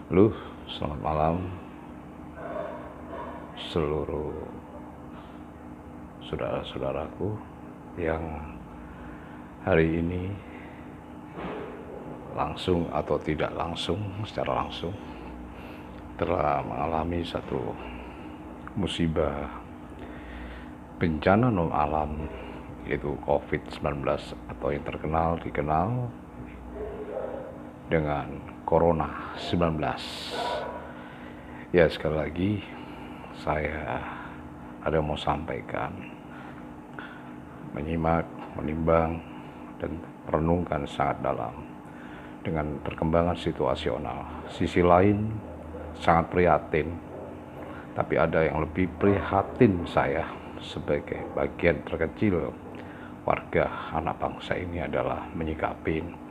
Halo, selamat malam seluruh saudara-saudaraku yang hari ini langsung atau tidak langsung, secara langsung telah mengalami satu musibah bencana non alam, yaitu COVID-19 atau yang dikenal dengan Corona 19. Ya, sekali lagi saya ada mau sampaikan, menyimak, menimbang, dan merenungkan sangat dalam dengan perkembangan situasional. Sisi lain sangat prihatin, tapi ada yang lebih prihatin saya sebagai bagian terkecil warga anak bangsa ini adalah menyikapi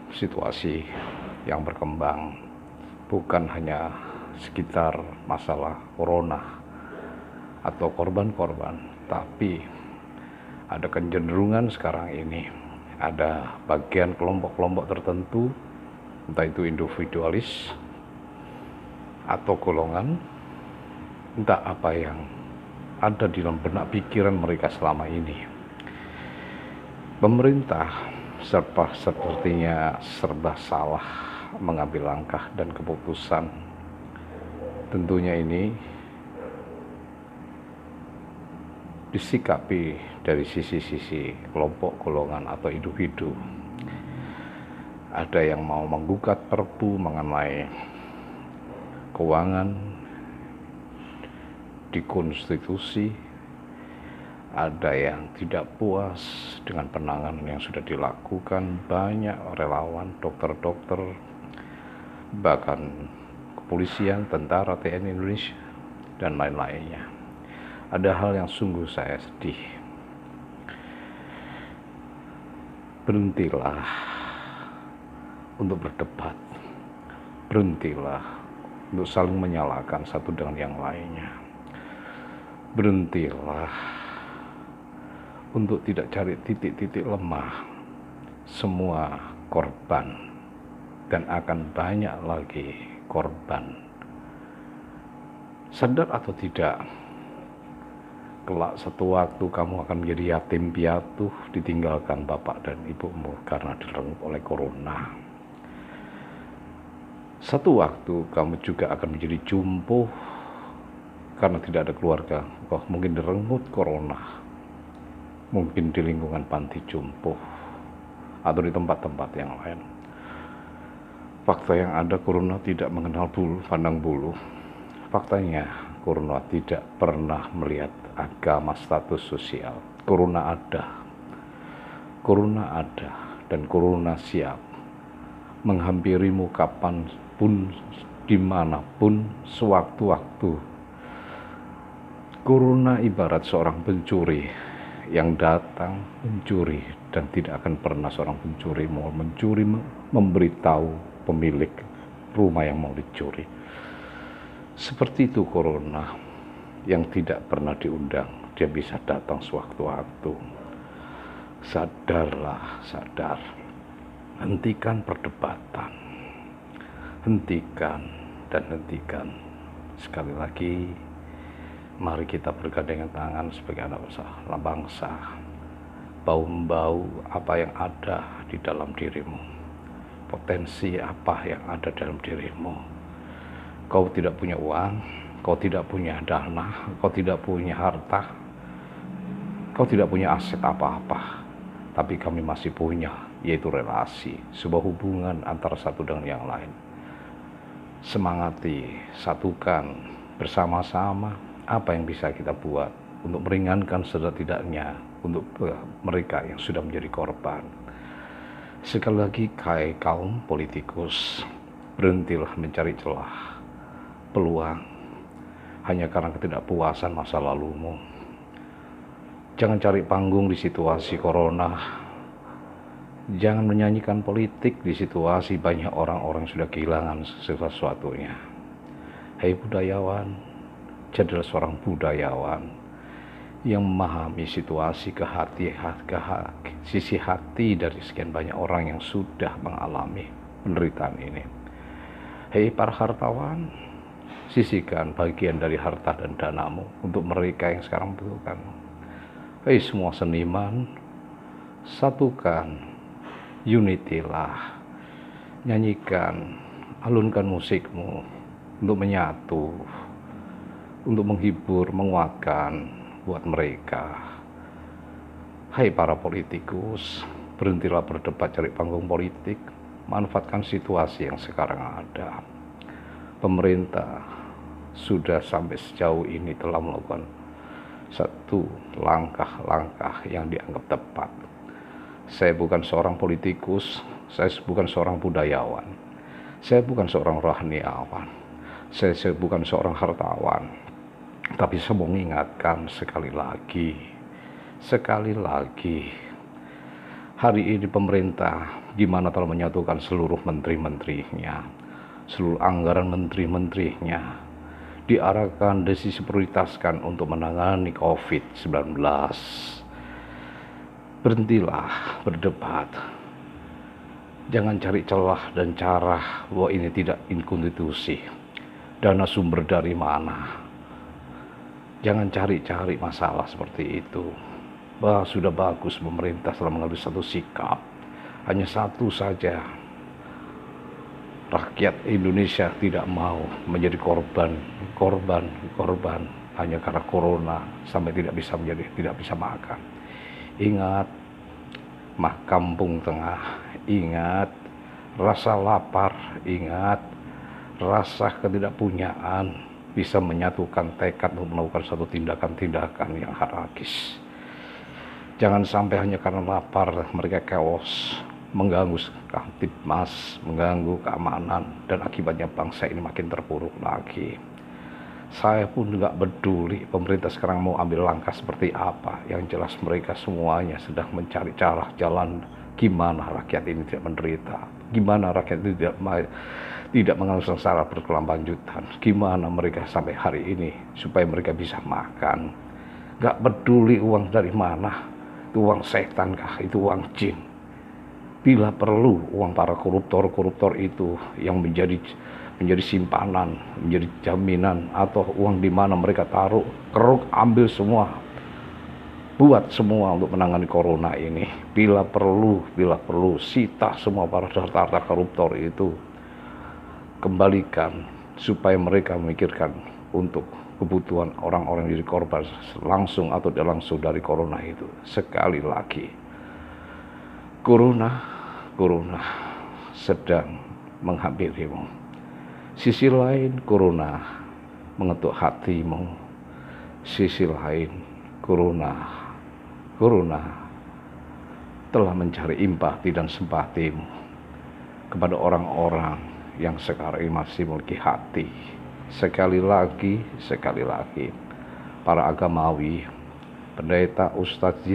situasi yang berkembang, bukan hanya sekitar masalah corona atau korban-korban, tapi ada kecenderungan sekarang ini ada bagian kelompok-kelompok tertentu, entah itu individualis atau golongan, entah apa yang ada di dalam benak pikiran mereka selama ini. Pemerintah sepertinya serba salah mengambil langkah dan keputusan. Tentunya ini disikapi dari sisi-sisi kelompok, golongan, atau individu. Ada yang mau menggugat perpu mengenai keuangan di konstitusi, ada yang tidak puas dengan penanganan yang sudah dilakukan banyak relawan, dokter-dokter, bahkan kepolisian, tentara, TNI Indonesia, dan lain-lainnya. Ada hal yang sungguh saya sedih. Berhentilah untuk berdebat, berhentilah untuk saling menyalahkan satu dengan yang lainnya, berhentilah untuk tidak cari titik-titik lemah semua korban, dan akan banyak lagi korban. Sadar atau tidak, kelak satu waktu kamu akan menjadi yatim piatu, ditinggalkan bapak dan ibumu karena direnggut oleh corona. Satu waktu kamu juga akan menjadi jumbo karena tidak ada keluarga, mungkin direnggut corona, mungkin di lingkungan panti jompo atau di tempat-tempat yang lain. Fakta yang ada, corona tidak mengenal pandang bulu. Faktanya, corona tidak pernah melihat agama, status sosial. Corona ada, dan corona siap menghampirimu kapanpun, dimanapun, sewaktu-waktu. Corona ibarat seorang pencuri yang datang mencuri, dan tidak akan pernah seorang pencuri mau mencuri memberitahu pemilik rumah yang mau dicuri. Seperti itu corona yang tidak pernah diundang, dia bisa datang sewaktu-waktu. Sadarlah, sadar. Hentikan perdebatan, hentikan. Sekali lagi, mari kita bergandengan tangan sebagai anak bangsa. Bau-bau apa yang ada di dalam dirimu, potensi apa yang ada dalam dirimu. Kau tidak punya uang, kau tidak punya dana, kau tidak punya harta, kau tidak punya aset apa-apa, tapi kami masih punya, yaitu relasi, sebuah hubungan antara satu dengan yang lain. Semangati, satukan bersama-sama apa yang bisa kita buat untuk meringankan setidaknya untuk mereka yang sudah menjadi korban. Sekali lagi, kaum politikus, berhentilah mencari celah, peluang hanya karena ketidakpuasan masa lalumu. Jangan cari panggung di situasi corona. Jangan menyanyikan politik di situasi banyak orang-orang sudah kehilangan sesuatunya. Hai budayawan, jadilah seorang budayawan yang memahami situasi sisi hati dari sekian banyak orang yang sudah mengalami penderitaan ini. Hei para hartawan, sisihkan bagian dari harta dan danamu untuk mereka yang sekarang membutuhkan. Hei semua seniman, satukan, unitilah, nyanyikan, alunkan musikmu untuk menyatu, untuk menghibur, menguatkan buat mereka. Hai para politikus, berhentilah berdebat cari panggung politik, manfaatkan situasi yang sekarang ada. Pemerintah sudah sampai sejauh ini telah melakukan satu langkah-langkah yang dianggap tepat. Saya bukan seorang politikus, saya bukan seorang budayawan, saya bukan seorang rohaniawan, saya bukan seorang hartawan, tapi saya mau mengingatkan sekali lagi, hari ini pemerintah gimana telah menyatukan seluruh menteri-menterinya, seluruh anggaran menteri-menterinya diarahkan, diprioritaskan untuk menangani COVID-19. Berhentilah berdebat, jangan cari celah dan cara bahwa ini tidak inkonstitusi, dana sumber dari mana. Jangan cari-cari masalah seperti itu. Sudah bagus pemerintah telah mengambil satu sikap, hanya satu saja. Rakyat Indonesia tidak mau menjadi korban hanya karena corona sampai tidak bisa makan. Ingat kampung tengah, ingat rasa lapar, ingat rasa ketidakpunyaan bisa menyatukan tekad untuk melakukan satu tindakan-tindakan yang anarkis. Jangan sampai hanya karena lapar mereka chaos, mengganggu Kamtibmas, mengganggu keamanan, dan akibatnya bangsa ini makin terpuruk lagi. Saya pun nggak peduli pemerintah sekarang mau ambil langkah seperti apa. Yang jelas mereka semuanya sedang mencari cara jalan gimana rakyat ini tidak menderita, gimana rakyat ini tidak mengalami sengsara berkelanjutan, gimana mereka sampai hari ini supaya mereka bisa makan. Nggak peduli uang dari mana, itu uang setan kah, itu uang jin. Bila perlu uang para koruptor itu yang menjadi simpanan, menjadi jaminan, atau uang di mana mereka taruh, keruk, ambil semua, buat semua untuk menangani corona ini. Bila perlu sita semua para harta koruptor itu, kembalikan supaya mereka memikirkan untuk kebutuhan orang-orang yang jadi korban langsung atau tidak langsung dari corona itu. Sekali lagi, corona sedang menghampirimu. Sisi lain corona mengetuk hatimu. Sisi lain corona telah mencari empati dan simpatimu kepada orang-orang yang sekarang ini masih memiliki hati. Sekali lagi, para agamawi, pendeta, ustadz,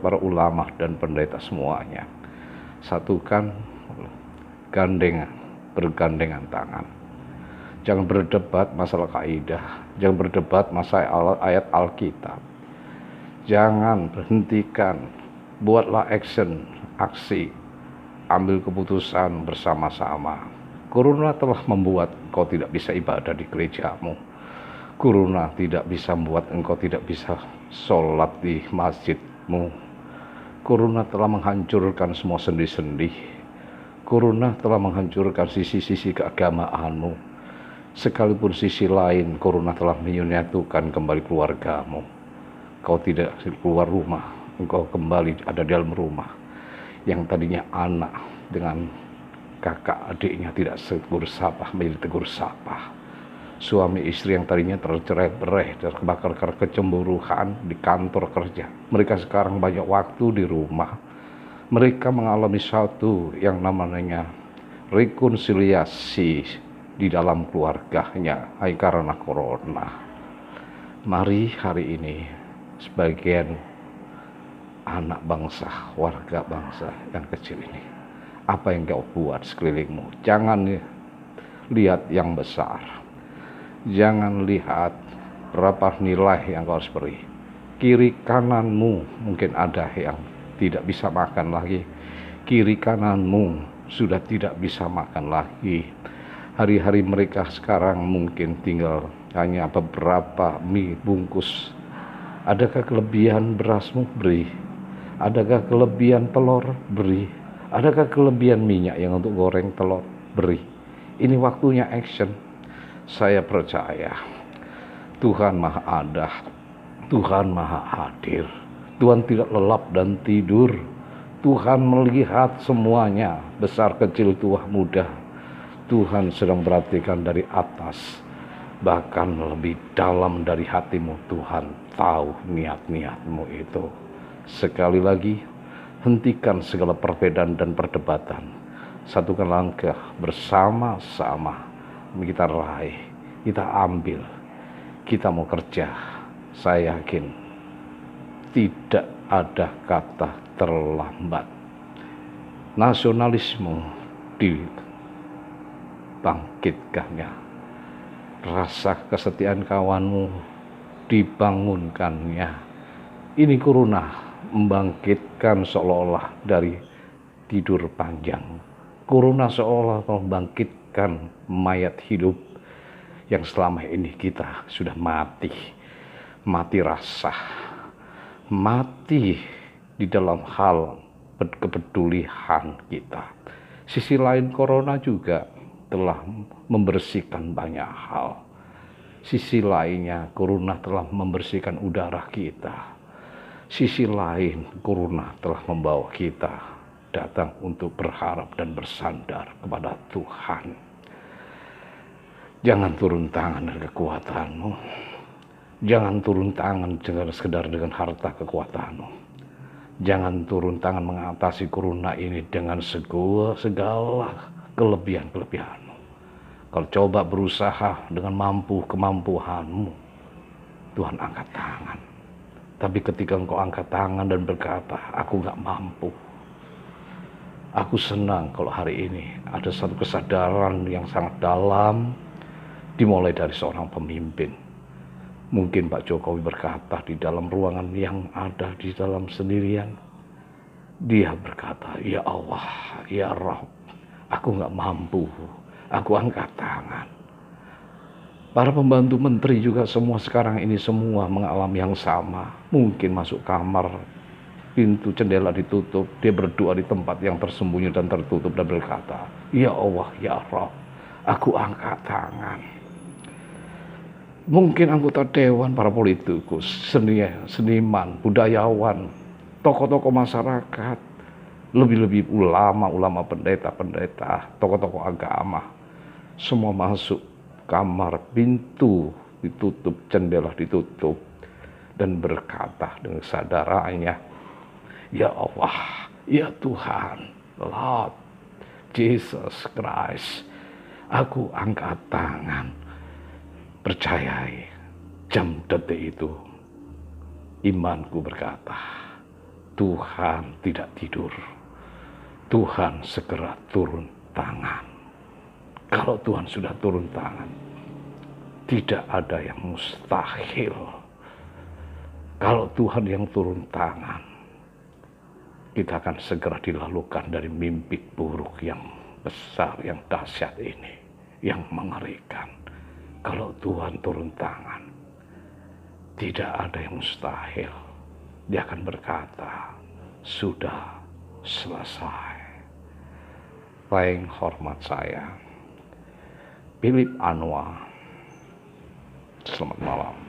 para ulama dan pendeta semuanya, satukan, bergandengan tangan. Jangan berdebat masalah kaidah, jangan berdebat masalah ayat Alkitab. Jangan berhentikan, buatlah aksi, ambil keputusan bersama-sama. Corona telah membuat engkau tidak bisa ibadah di gerejamu. Corona tidak bisa membuat engkau tidak bisa sholat di masjidmu. Corona telah menghancurkan semua sendi-sendi. Corona telah menghancurkan sisi-sisi keagamaanmu. Sekalipun sisi lain, corona telah menyatukan kembali keluargamu. Kau tidak keluar rumah, engkau kembali ada di dalam rumah. Yang tadinya anak dengan kakak adiknya tidak tegur sapa menjadi tegur sapa. Suami istri yang tadinya tercerai-berai, terbakar karena kecemburuan di kantor kerja, mereka sekarang banyak waktu di rumah. Mereka mengalami satu yang namanya rekonsiliasi di dalam keluarganya karena corona. Mari hari ini sebagian anak bangsa, warga bangsa yang kecil ini, apa yang kau buat sekelilingmu? Jangan lihat yang besar, jangan lihat berapa nilai yang kau harus beri. Kiri kananmu mungkin ada yang tidak bisa makan lagi, kiri kananmu sudah tidak bisa makan lagi. Hari-hari mereka sekarang mungkin tinggal hanya beberapa mie bungkus. Adakah kelebihan berasmu? Beri. Adakah kelebihan telur? Beri. Adakah kelebihan minyak yang untuk goreng telur? Beri. Ini waktunya action. Saya percaya Tuhan Maha Ada, Tuhan Maha Hadir. Tuhan tidak lelap dan tidur. Tuhan melihat semuanya, besar kecil tua muda. Tuhan sedang perhatikan dari atas, bahkan lebih dalam dari hatimu. Tuhan tahu niat-niatmu itu. Sekali lagi, hentikan segala perbedaan dan perdebatan. Satukan langkah bersama-sama. Kita raih, kita ambil, kita mau kerja. Saya yakin tidak ada kata terlambat. Nasionalisme dibangkitkannya, rasa kesetiaan kawanmu dibangunkannya. Ini corona membangkitkan seolah-olah dari tidur panjang. Corona seolah membangkitkan mayat hidup yang selama ini kita sudah mati rasa, mati di dalam hal kepedulian kita. Sisi lain corona juga telah membersihkan banyak hal. Sisi lainnya corona telah membersihkan udara kita. Sisi lain corona telah membawa kita datang untuk berharap dan bersandar kepada Tuhan. Jangan turun tangan dengan kekuatanmu. Jangan turun tangan sekedar dengan harta kekuatanmu. Jangan turun tangan mengatasi corona ini dengan segala kelebihan-kelebihanmu. Kalau coba berusaha dengan kemampuanmu, Tuhan angkat tangan. Tapi ketika engkau angkat tangan dan berkata, aku gak mampu. Aku senang kalau hari ini ada satu kesadaran yang sangat dalam, dimulai dari seorang pemimpin. Mungkin Pak Jokowi berkata di dalam ruangan yang ada di dalam sendirian, dia berkata, ya Allah, ya Rabb, aku gak mampu, aku angkat tangan. Para pembantu menteri juga semua sekarang ini semua mengalami yang sama. Mungkin masuk kamar, pintu jendela ditutup, dia berdoa di tempat yang tersembunyi dan tertutup dan berkata, ya Allah, ya Rabb, aku angkat tangan. Mungkin anggota dewan, para politikus, seniman, budayawan, tokoh-tokoh masyarakat, lebih-lebih ulama, pendeta, tokoh-tokoh agama, semua masuk kamar, pintu ditutup, jendela ditutup, dan berkata dengan kesadarannya, ya Allah, ya Tuhan, Lord Jesus Christ, aku angkat tangan. Percayai, jam detik itu imanku berkata, Tuhan tidak tidur. Tuhan segera turun tangan. Kalau Tuhan sudah turun tangan, tidak ada yang mustahil. Kalau Tuhan yang turun tangan, kita akan segera dilalukan dari mimpi buruk yang besar, yang dahsyat ini, yang mengerikan. Kalau Tuhan turun tangan, tidak ada yang mustahil. Dia akan berkata, sudah selesai. Paling hormat saya, Philip Anwar. Selamat malam.